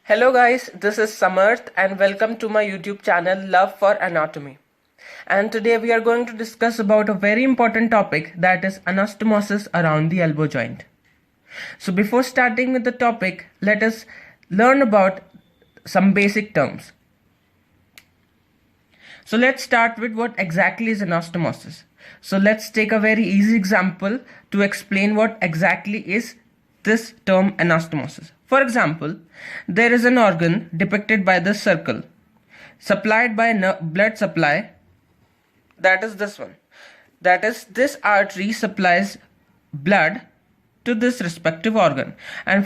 Hello guys, this is Samarth and welcome to my YouTube channel Love for Anatomy. And today we are going to discuss about a very important topic, that is anastomosis around the elbow joint. So before starting with the topic, let us learn about some basic terms. So let's start with what exactly is anastomosis. So let's take a very easy example to explain what exactly is this term anastomosis. For example, there is an organ depicted by this circle, supplied by blood supply, that is this one. That is, this artery supplies blood to this respective organ, and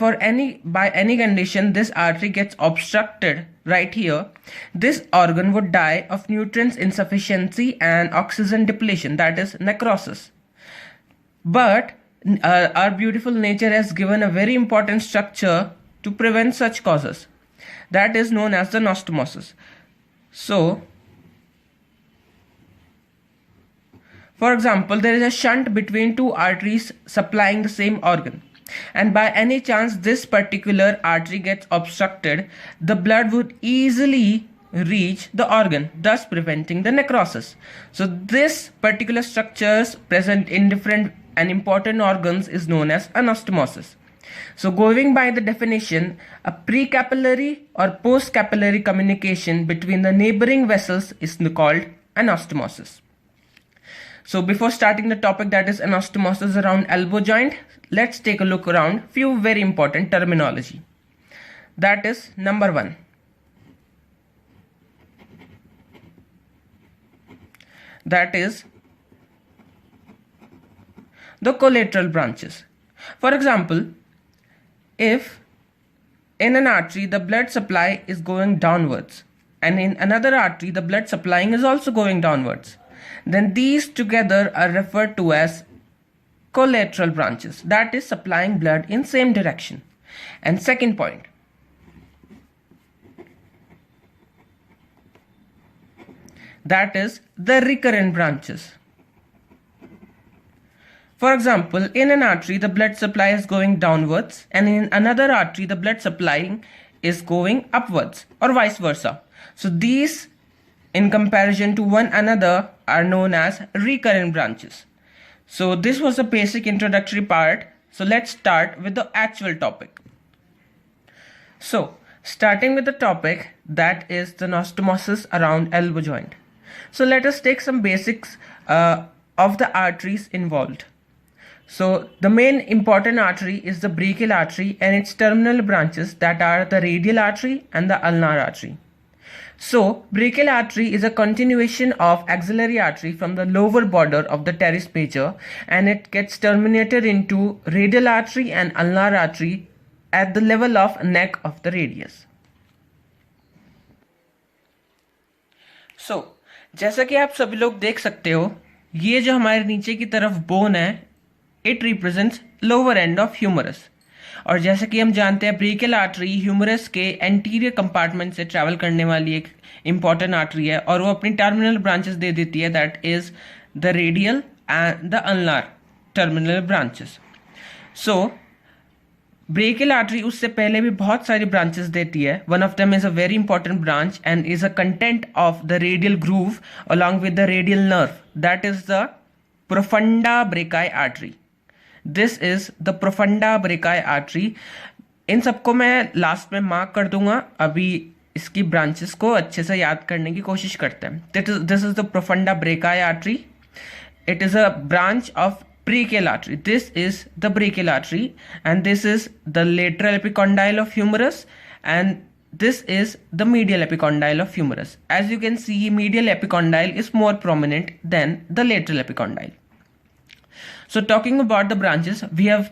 by any condition this artery gets obstructed right here, this organ would die of nutrients insufficiency and oxygen depletion, that is necrosis. But our beautiful nature has given a very important structure to prevent such causes, that is known as the anastomosis. So for example, there is a shunt between two arteries supplying the same organ, and by any chance this particular artery gets obstructed, the blood would easily reach the organ, thus preventing the necrosis. So this particular structures present in different and important organs is known as anastomosis. So going by the definition, a precapillary or postcapillary communication between the neighboring vessels is called anastomosis. So before starting the topic, that is anastomosis around elbow joint, let's take a look around few very important terminology. That is number 1. That is the collateral branches. For example, if in an artery the blood supply is going downwards and in another artery the blood supplying is also going downwards, then these together are referred to as collateral branches, that is supplying blood in same direction. And second point, that is the recurrent branches. For example, in an artery the blood supply is going downwards and in another artery the blood supplying is going upwards, or vice versa. So these in comparison to one another are known as recurrent branches. So this was a basic introductory part. So let's start with the actual topic. So starting with the topic, that is the anastomosis around elbow joint. So let us take some basics of the arteries involved. So the main important artery is the brachial artery and its terminal branches, that are the radial artery and the ulnar artery. So brachial artery is a continuation of axillary artery from the lower border of the teres major, and it gets terminated into radial artery and ulnar artery at the level of neck of the radius. So जैसा कि आप सभी लोग देख सकते हो, ये जो हमारे नीचे की तरफ बोन है, it represents lower end of humerus. और जैसे कि हम जानते हैं, ब्रेकियल आर्टरी ह्यूमरस के एंटीरियर कंपार्टमेंट से ट्रैवल करने वाली एक इंपॉर्टेंट आर्टरी है, और वो अपनी टर्मिनल ब्रांचेस दे देती है, that is the radial and the ulnar terminal branches. So brachial artery उससे पहले भी बहुत सारी ब्रांचेस देती है. One of them is a very important branch and is a content of the radial groove along with the radial nerve, that is the profunda brachii artery. This is the profunda brachii artery. इन सबको मैं last में mark कर दूंगा. अभी इसकी branches को अच्छे से याद करने की कोशिश करते हैं. This is the profunda brachii artery. It is a branch of brachial artery. This is the brachial artery and this is the lateral epicondyle of humerus and this is the medial epicondyle of humerus. As you can see, medial epicondyle is more prominent than the lateral epicondyle. So talking about the branches, we have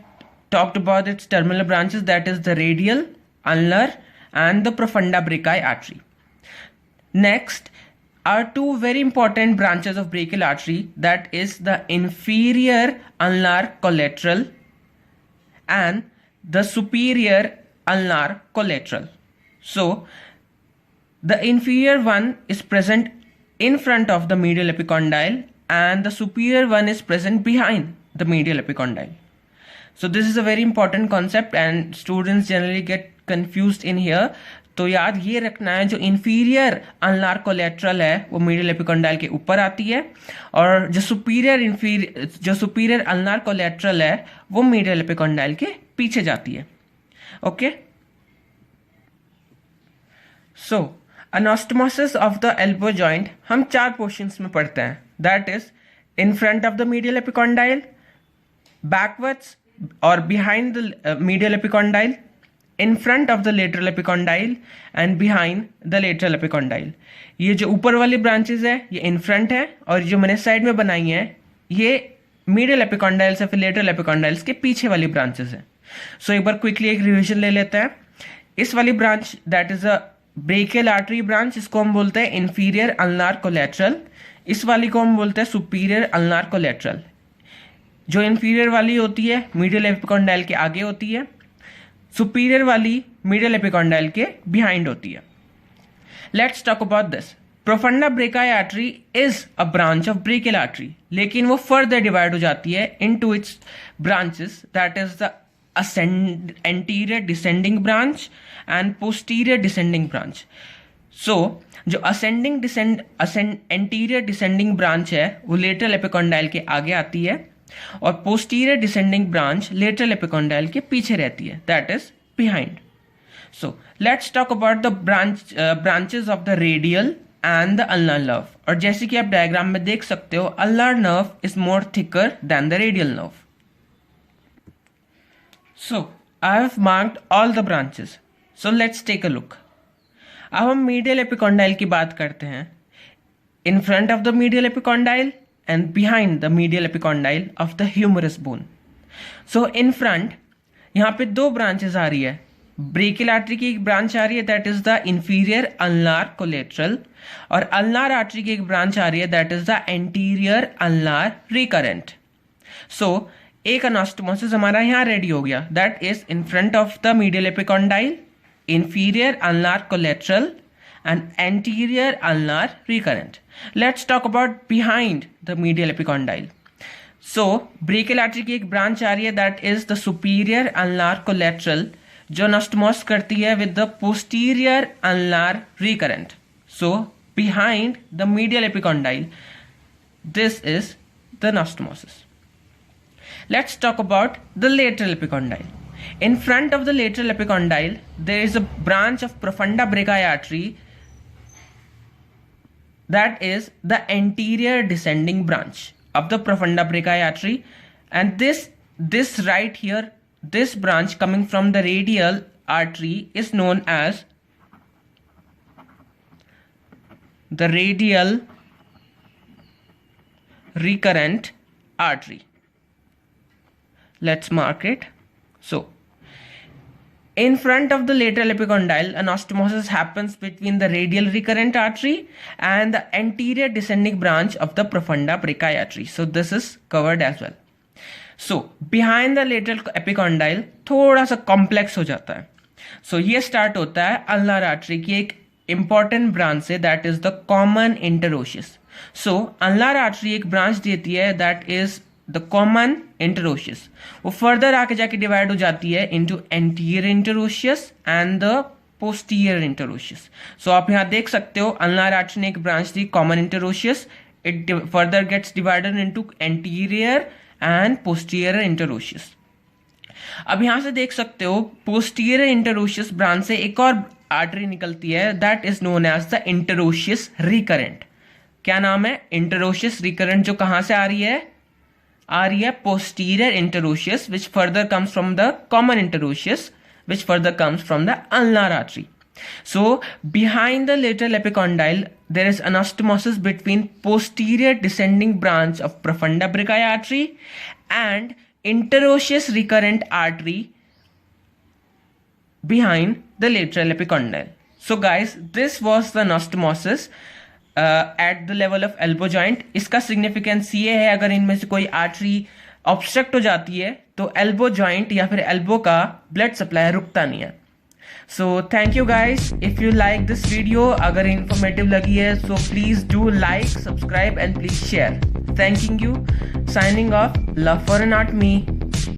talked about its terminal branches, that is the radial, ulnar and the profunda brachii artery. Next are two very important branches of brachial artery, that is the inferior ulnar collateral and the superior ulnar collateral. So the inferior one is present in front of the medial epicondyle and the superior one is present behind the medial epicondyle. So this is a very important concept and students generally get confused in here. तो याद ये रखना है, जो inferior ulnar collateral है वो medial epicondyle के ऊपर आती है, और जो सुपीरियर अल्नार कोलेट्रल है वो मीडियल एपिकॉन्डाइल के पीछे जाती है। Okay, so anastomosis of the elbow joint हम 4 पोर्शंस में पढ़ते हैं, that is in front of the medial epicondyle, backwards और behind the medial epicondyle, in front of the lateral epicondyle and behind the lateral epicondyle। ये जो ऊपर वाली branches है ये इन फ्रंट है, और जो मैंने साइड में बनाई है ये मीडियल एपिकॉन्डाइल से फिर लेटरल एपिकॉन्डाइल्स के पीछे वाली ब्रांचेस है। सो एक बार क्विकली एक रिवीजन ले लेते हैं। इस वाली branch that is a brachial artery branch, इसको हम बोलते हैं इंफीरियर अल्नार कोलेट्रल। इस वाली को हम बोलते हैं सुपीरियर अल्नार कोलेट्रल। जो इंफीरियर वाली होती है मीडियल एपिकॉन्डाइल के आगे होती है, सुपीरियर वाली मीडियल एपिकॉन्डाइल के बिहाइंड होती है। Let's talk about this. Profunda brachii artery is a branch of brachial artery, लेकिन वो फर्दर डिवाइड हो जाती है into its branches, that is the anterior descending branch and posterior descending branch. So जो anterior descending branch है वो lateral epicondyle के आगे आती है, और posterior descending branch lateral epicondyle के पीछे रहती है, that is behind. So let's talk about the branches of the radial and the ulnar nerve. और जैसे कि आप डायग्राम में देख सकते हो, ulnar nerve is more thicker than the radial nerve. So I have marked all the branches, so let's take a look. अब हम मीडियल एपिकॉन्डाइल की बात करते हैं। In front of the medial epicondyle and behind the medial epicondyle of the humerus bone. So in front यहाँ पे 2 branches आ रही है। ब्रेकियल आर्टरी की एक ब्रांच आ रही है that is the inferior ulnar collateral, और अल्नार आर्टरी की एक ब्रांच आ रही है that is the anterior ulnar recurrent. So एक अनास्टोमोसिस हमारा यहाँ रेडी हो गया, that is in front of the medial epicondyle, inferior ulnar collateral and anterior ulnar recurrent. Let's talk about behind the medial epicondyle. So brachial artery की एक branch आ रही है that is the superior ulnar collateral, जो anastomosis करती है with the posterior ulnar recurrent. So behind the medial epicondyle, this is the anastomosis. Let's talk about the lateral epicondyle. In front of the lateral epicondyle, there is a branch of profunda brachii artery, that is the anterior descending branch of the profunda brachii artery, and this right here, this branch coming from the radial artery is known as the radial recurrent artery. Let's mark it. So in front of the lateral epicondyle, anastomosis happens between the radial recurrent artery and the anterior descending branch of the profunda brachii artery. So this is covered as well. So behind the lateral epicondyle थोड़ा सा complex हो जाता है। So ये start होता है ulnar artery की एक important branch से, that is the common interosseous. So ulnar artery एक branch देती है that is the common interosseous। वो फर्दर आके जाके डिवाइड हो जाती है into anterior interosseous and the posterior interosseous। सो आप यहाँ देख सकते हो ulnar artery ने एक branch the common interosseous, it further gets divided into anterior and posterior interosseous। अब यहाँ से देख सकते हो posterior interosseous ब्रांच से एक और आर्टरी निकलती है that is known as the interosseous recurrent। क्या नाम है? interosseous recurrent, जो कहाँ से आ रही है posterior interosseous, which further comes from the common interosseous, which further comes from the ulnar artery. So behind the lateral epicondyle, there is anastomosis between posterior descending branch of profunda brachii artery and interosseous recurrent artery behind the lateral epicondyle. So guys, this was the anastomosis at the level of elbow joint. इसका significance ये है, अगर इनमें से कोई artery obstruct हो जाती है तो एल्बो जॉइंट या फिर एल्बो का ब्लड सप्लाई रुकता नहीं है। So thank you guys, if you like this video, अगर इन्फॉर्मेटिव लगी है so please do like, subscribe and please share. Thanking you, signing off, love for an art me.